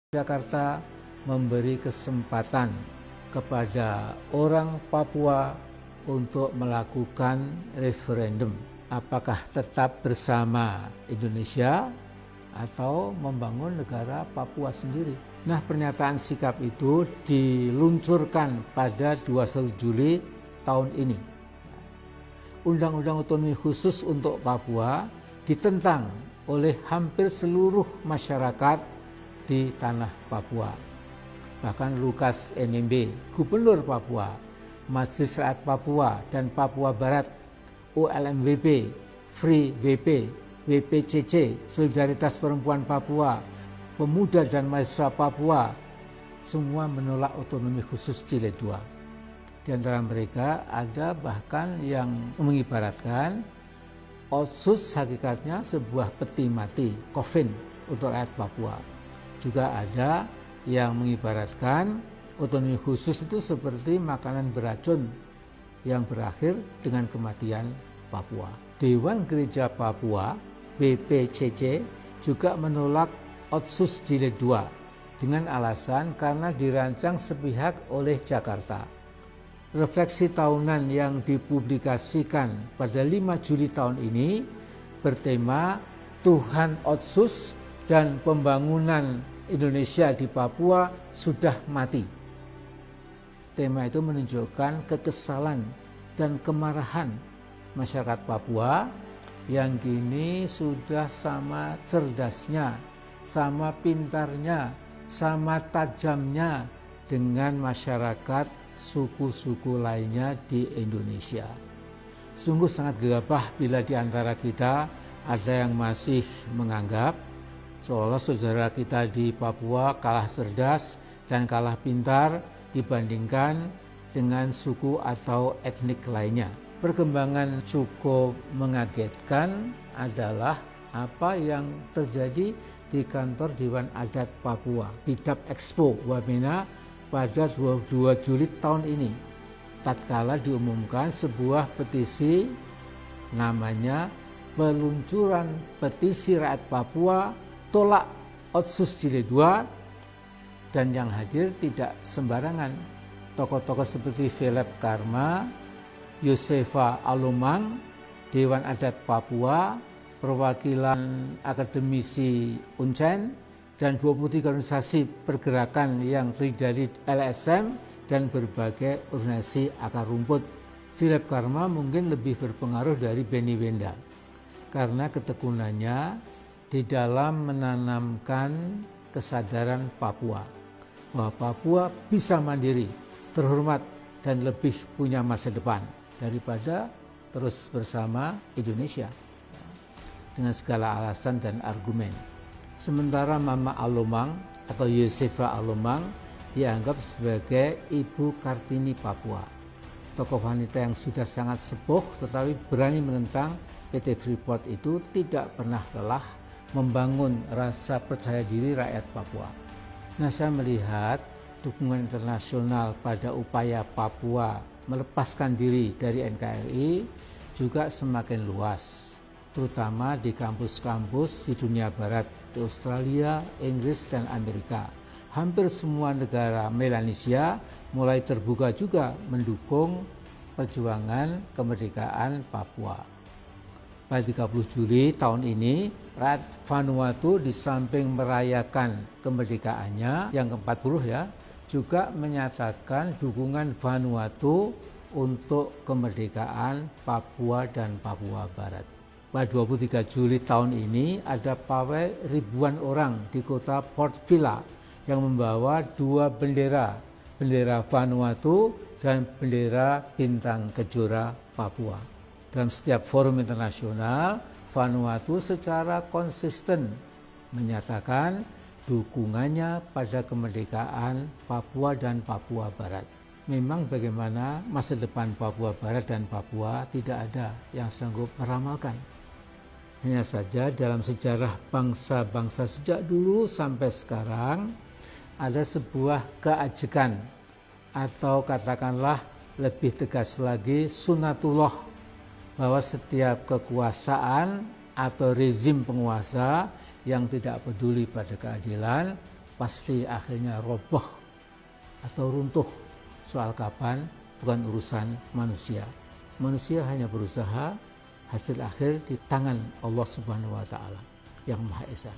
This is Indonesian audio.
Jakarta memberi kesempatan kepada orang Papua untuk melakukan referendum. Apakah tetap bersama Indonesia atau membangun negara Papua sendiri? Nah, pernyataan sikap itu diluncurkan pada 21 Juli tahun ini. Undang-undang otonomi khusus untuk Papua ditentang oleh hampir seluruh masyarakat di tanah Papua. Bahkan Lukas NMB, Gubernur Papua, Majelis Rakyat Papua dan Papua Barat, OLMWP, Free WP, WPCC, Solidaritas Perempuan Papua, Pemuda dan Mahasiswa Papua, semua menolak otonomi khusus Jilid 2. Di antara mereka ada bahkan yang mengibaratkan Otsus hakikatnya sebuah peti mati, coffin untuk rakyat Papua. Juga ada yang mengibaratkan otonomi khusus itu seperti makanan beracun yang berakhir dengan kematian Papua. Dewan Gereja Papua, BPCC, juga menolak Otsus Jilid 2 dengan alasan karena dirancang sepihak oleh Jakarta. Refleksi tahunan yang dipublikasikan pada 5 Juli tahun ini bertema Tuhan Otsus dan pembangunan Indonesia di Papua sudah mati. Tema itu menunjukkan kekesalan dan kemarahan masyarakat Papua yang kini sudah sama cerdasnya, sama pintarnya, sama tajamnya dengan masyarakat suku-suku lainnya di Indonesia. Sungguh sangat gegabah bila di antara kita ada yang masih menganggap seolah saudara kita di Papua kalah cerdas dan kalah pintar dibandingkan dengan suku atau etnik lainnya. Perkembangan cukup mengagetkan adalah apa yang terjadi di kantor Dewan Adat Papua, Bidap Expo Wamena pada 22 Juli tahun ini. Tatkala diumumkan sebuah petisi namanya Peluncuran Petisi Rakyat Papua Tolak Otsus Jilid 2, dan yang hadir tidak sembarangan. Tokoh-tokoh seperti Philip Karma, Yosefa Alomang, Dewan Adat Papua, perwakilan akademisi Uncen, dan 23 organisasi pergerakan yang terdiri dari LSM dan berbagai organisasi akar rumput. Philip Karma mungkin lebih berpengaruh dari Benny Wenda karena ketekunannya di dalam menanamkan kesadaran Papua bahwa Papua bisa mandiri, terhormat, dan lebih punya masa depan daripada terus bersama Indonesia dengan segala alasan dan argumen. Sementara Mama Alomang atau Yosefa Alomang dianggap sebagai Ibu Kartini Papua, tokoh wanita yang sudah sangat sepuh tetapi berani menentang PT Freeport itu tidak pernah lelah membangun rasa percaya diri rakyat Papua. Nah, saya melihat dukungan internasional pada upaya Papua melepaskan diri dari NKRI juga semakin luas, terutama di kampus-kampus di dunia barat, di Australia, Inggris, dan Amerika. Hampir semua negara Melanesia mulai terbuka juga mendukung perjuangan kemerdekaan Papua. Pada 30 Juli tahun ini, rakyat Vanuatu di samping merayakan kemerdekaannya yang ke-40 juga menyatakan dukungan Vanuatu untuk kemerdekaan Papua dan Papua Barat. Pada 23 Juli tahun ini ada pawai ribuan orang di kota Port Vila yang membawa 2 bendera, bendera Vanuatu dan bendera bintang kejora Papua. Dalam setiap forum internasional, Vanuatu secara konsisten menyatakan dukungannya pada kemerdekaan Papua dan Papua Barat. Memang bagaimana masa depan Papua Barat dan Papua tidak ada yang sanggup meramalkan. Hanya saja dalam sejarah bangsa-bangsa sejak dulu sampai sekarang ada sebuah keajekan atau katakanlah lebih tegas lagi sunatullah, bahwa setiap kekuasaan atau rezim penguasa yang tidak peduli pada keadilan pasti akhirnya roboh atau runtuh. Soal kapan bukan urusan manusia. Manusia hanya berusaha, hasil akhir di tangan Allah Subhanahu wa taala yang Maha Esa.